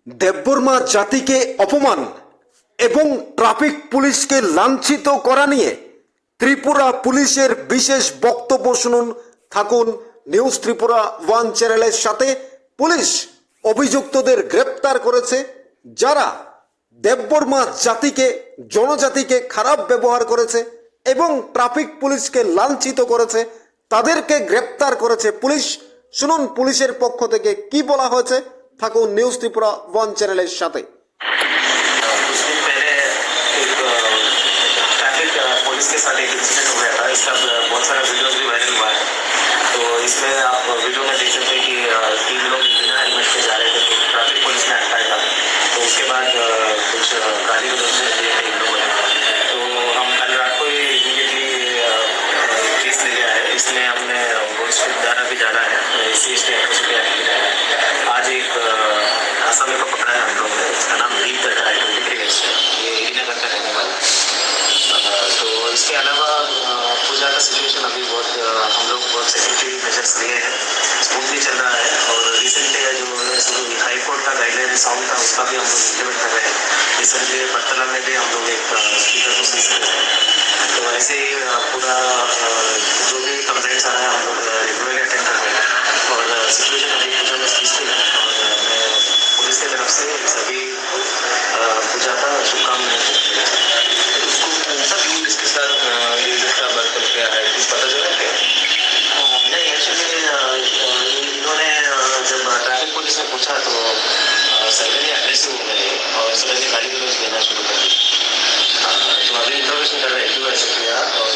দেববর্মা জাতিকে অপমান এবং ট্রাফিক পুলিশকে লাঞ্ছিত করা নিয়ে ত্রিপুরা পুলিশের বিশেষ বক্তব্য শুনুন। থাকুন নিউজ ত্রিপুরা ওয়ান চ্যানেলের সাথে। পুলিশ অভিযুক্তদের গ্রেপ্তার করেছে যারা দেববর্মা জাতিকে, জনজাতিকে খারাপ ব্যবহার করেছে এবং ট্রাফিক পুলিশকে লাঞ্ছিত করেছে, তাদেরকে গ্রেপ্তার করেছে পুলিশ। শুনুন পুলিশের পক্ষ থেকে কি বলা হয়েছে। থাকুন নিউজ ত্রিপুরা ওয়ান চ্যানেলের সাথে। कुछ दिन पहले एक ट्रैफिक पुलिस के साथ एक इंसिडेंट हो गया था। इसका बहुत सारा वीडियोस भी वायरल हुआ है। तो इसमें आप वीडियो में देख सकते हैं कि 3 लोग बिना हेलमेट के जा रहे थे, तो ट्रैफिक पुलिस ने अटकाया था। तो उसके बाद कुछ गाली गलौज दिए थे इन लोगों ने। तो हम कल रात को ही इमीडिएटली केस ले लिया है। इसमें हमने पुलिस द्वारा भी जाना है, SC/ST एट्रोसिटी एक्ट में। आज एक आसामी को पकड़ा है हम लोग ने, उसका नाम दीप करता है, 23 ईयर्स, ये हीरानगर का रहने वाला है। तो इसके अलावा पूजा का सिचुएशन अभी बहुत हम लोग बहुत सिक्योरिटी मेजर्स लिए हैं, स्मूथली चल रहा है। और रिसेंटली जो हाई कोर्ट का गाइडलाइन साउंड था, उसका भी हम लोग इम्प्लीमेंट कर रहे हैं। रिसेंटली बर्तला में भी हम लोग एक स्पीकर को सीज कर रहे हैं। तो ऐसे ही पूरा जो भी कंप्लेंट्स आ रहा है हम लोग रेगुलरली अटेंड कर रहे हैं। और सिचुएशन अभी पूजा में पीसफुल है। और मैं पुलिस की तरफ से सभी पूजा का शुभकामनाएं उसको सब इसके साथ ये जिसका बर्ताव किया है कुछ पता चला क्या? नहीं, एक्चुअली इन्होंने जब ट्रैफिक पुलिस ने पूछा तो सडनली अग्रेसिव हो गए और सडनली गाली गलौज देना शुरू कर दी। तो अभी इंटरवेंशन कर रहे हैं क्यों ऐसे किया, और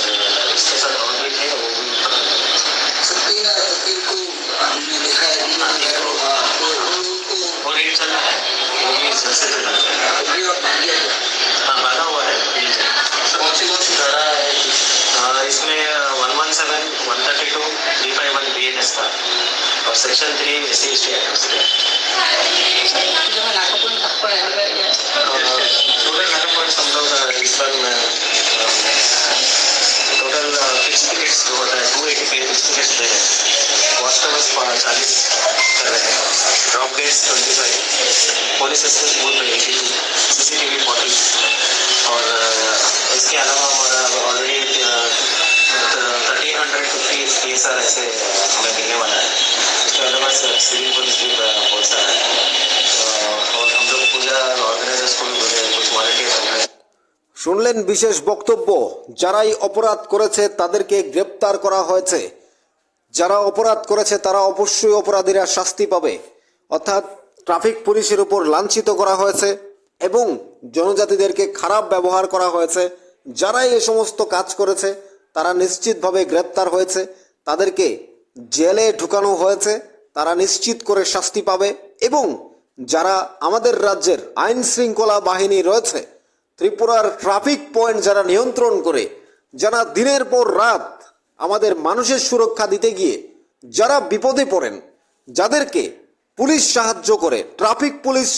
इसके साथ और भी थे वो भी पकड़ लिया। हमने देखा है वो रेट चल रहा है, वो भी सबसे चल रहा है। हाँ, बाधा हुआ है। कौन सी धारा है? इसमें 117, 132, 351 BNS था और सेक्शन 3 SC/ST एट्रोसिटी। टोटल नाका पॉइंट्स हम लोग इस बार टोटल फिक्स टिकट्स जो होता है 285 फिक्स टिकट्स दे रहे हैं। वॉच टावर्स 40 कर रहे हैं, drop gates 25, police SS booth 82, CCTV 40। और इसके अलावा हमारा ऑलरेडी 1350 PSR ऐसे हमें मिलने वाला है। इसके अलावा सिविल पुलिस भी बहुत सारा है। और हम लोग पूजा ऑर्गेनाइजर्स को भी बोले कुछ वॉलंटियर्स हैं। শুনলেন বিশেষ বক্তব্য। যারাই অপরাধ করেছে তাদেরকে গ্রেপ্তার করা হয়েছে। যারা অপরাধ করেছে তারা অবশ্যই অপরাধীরা শাস্তি পাবে। অর্থাৎ ট্রাফিক পুলিশের উপর লাঞ্ছিত করা হয়েছে এবং জনজাতিদেরকে খারাপ ব্যবহার করা হয়েছে। যারাই এ সমস্ত কাজ করেছে তারা নিশ্চিতভাবে গ্রেপ্তার হয়েছে, তাদেরকে জেলে ঢুকানো হয়েছে, তারা নিশ্চিত করে শাস্তি পাবে। এবং যারা আমাদের রাজ্যের আইন শৃঙ্খলা বাহিনী রয়েছে, ত্রিপুরার ট্রাফিক পয়েন্ট যারা নিয়ন্ত্রণ করে, যারা দিনের পর রাত আমাদের মানুষের সুরক্ষা দিতে গিয়ে যারা বিপদে পড়েন, যাদেরকে পুলিশ সাহায্য করে, ট্রাফিক পুলিশ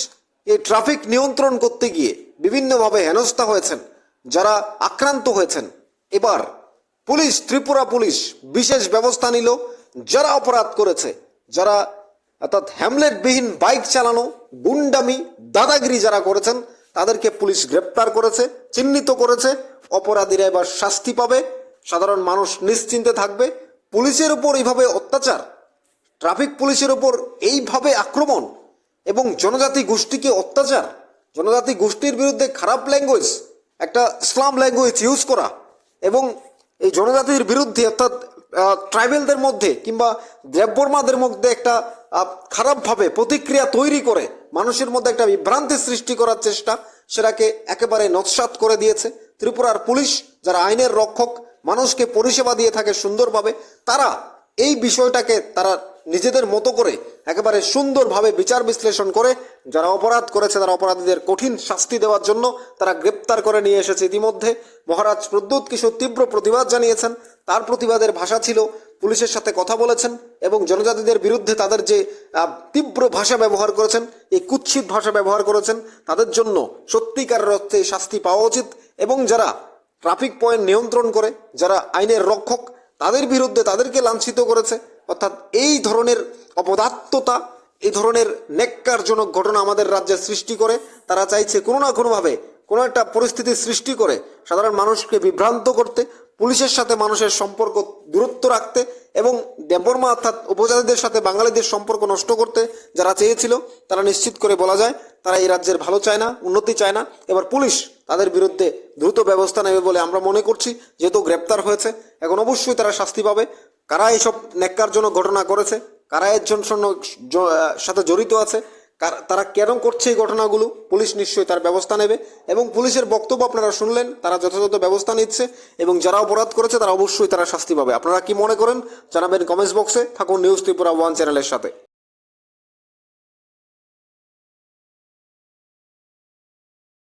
এই ট্রাফিক নিয়ন্ত্রণ করতে গিয়ে বিভিন্নভাবে হেনস্থা হয়েছেন, যারা আক্রান্ত হয়েছেন, এবার পুলিশ, ত্রিপুরা পুলিশ বিশেষ ব্যবস্থা নিল। যারা অপরাধ করেছে, যারা অর্থাৎ হ্যামলেটবিহীন বাইক চালানো, গুন্ডামি, দাদাগিরি যারা করেছেন, তাদেরকে পুলিশ গ্রেপ্তার করেছে, চিহ্নিত করেছে। অপরাধীরা এবার শাস্তি পাবে, সাধারণ মানুষ নিশ্চিন্তে থাকবে। পুলিশের উপর এইভাবে অত্যাচার, ট্রাফিক পুলিশের উপর এইভাবে আক্রমণ এবং জনজাতি গোষ্ঠীকে অত্যাচার, জনজাতি গোষ্ঠীর বিরুদ্ধে খারাপ ল্যাঙ্গুয়েজ, একটা ইসলাম ল্যাঙ্গুয়েজ ইউজ করা এবং এই জনজাতির বিরুদ্ধে অর্থাৎ ট্রাইবেলদের মধ্যে কিংবা দেববর্মাদের মধ্যে একটা খারাপভাবে প্রতিক্রিয়া তৈরি করে মানুষের মধ্যে একটা বিভ্রান্তি সৃষ্টি করার চেষ্টা, সেটাকে একেবারে নস্যাৎ করে দিয়েছে ত্রিপুরার পুলিশ। যারা আইনের রক্ষক, মানুষকে পরিষেবা দিয়ে থাকে সুন্দরভাবে, তারা এই বিষয়টাকে তারা নিজেদের মতো করে একেবারে সুন্দরভাবে বিচার বিশ্লেষণ করে যারা অপরাধ করেছে তারা অপরাধীদের কঠিন শাস্তি দেওয়ার জন্য তারা গ্রেপ্তার করে নিয়ে এসেছে। ইতিমধ্যে মহারাজ প্রদ্যুৎ কিশোর তীব্র প্রতিবাদ জানিয়েছেন। তার প্রতিবাদের ভাষা ছিল পুলিশের সাথে কথা বলেছেন এবং জনজাতিদের বিরুদ্ধে তাদের যে তীব্র ভাষা ব্যবহার করেছেন, এই কুৎসিত ভাষা ব্যবহার করেছেন, তাদের জন্য সত্যিকার অর্থে শাস্তি পাওয়া উচিত। এবং যারা ট্রাফিক পয়েন্ট নিয়ন্ত্রণ করে, যারা আইনের রক্ষক, তাদের বিরুদ্ধে তাদেরকে লাঞ্ছিত করেছে, অর্থাৎ এই ধরনের অপদার্থতা এই ধরনের নেক্কারজনক ঘটনা আমাদের রাজ্যে সৃষ্টি করে। তারা চাইছে কোনো না কোনোভাবে কোনো একটা পরিস্থিতির সৃষ্টি করে সাধারণ মানুষকে বিভ্রান্ত করতে, পুলিশের সাথে মানুষের সম্পর্ক দূরত্ব রাখতে এবং দেববর্মা অর্থাৎ উপজাতিদের সাথে বাঙালিদের সম্পর্ক নষ্ট করতে যারা চেয়েছিল তারা নিশ্চিত করে বলা যায় তারা এই রাজ্যের ভালো চায় না, উন্নতি চায় না। এবার পুলিশ তাদের বিরুদ্ধে দ্রুত ব্যবস্থা নেবে বলে আমরা মনে করছি। যেহেতু গ্রেপ্তার হয়েছে, এখন অবশ্যই তারা শাস্তি পাবে। কারা এইসব ন্যাক্কারজনক ঘটনা করেছে, কারা এর সাথে জড়িত আছে, তারা কেন করছে এই ঘটনাগুলো, পুলিশ নিশ্চয়ই তার ব্যবস্থা নেবে। এবং পুলিশের বক্তব্য আপনারা শুনলেন, তারা যথাযথ ব্যবস্থা নিচ্ছে এবং যারা অপরাধ করেছে তারা অবশ্যই তারা শাস্তি পাবে। আপনারা কি মনে করেন জানাবেন কমেন্টস বক্সে। থাকুন নিউজ ত্রিপুরা 1 চ্যানেলের সাথে।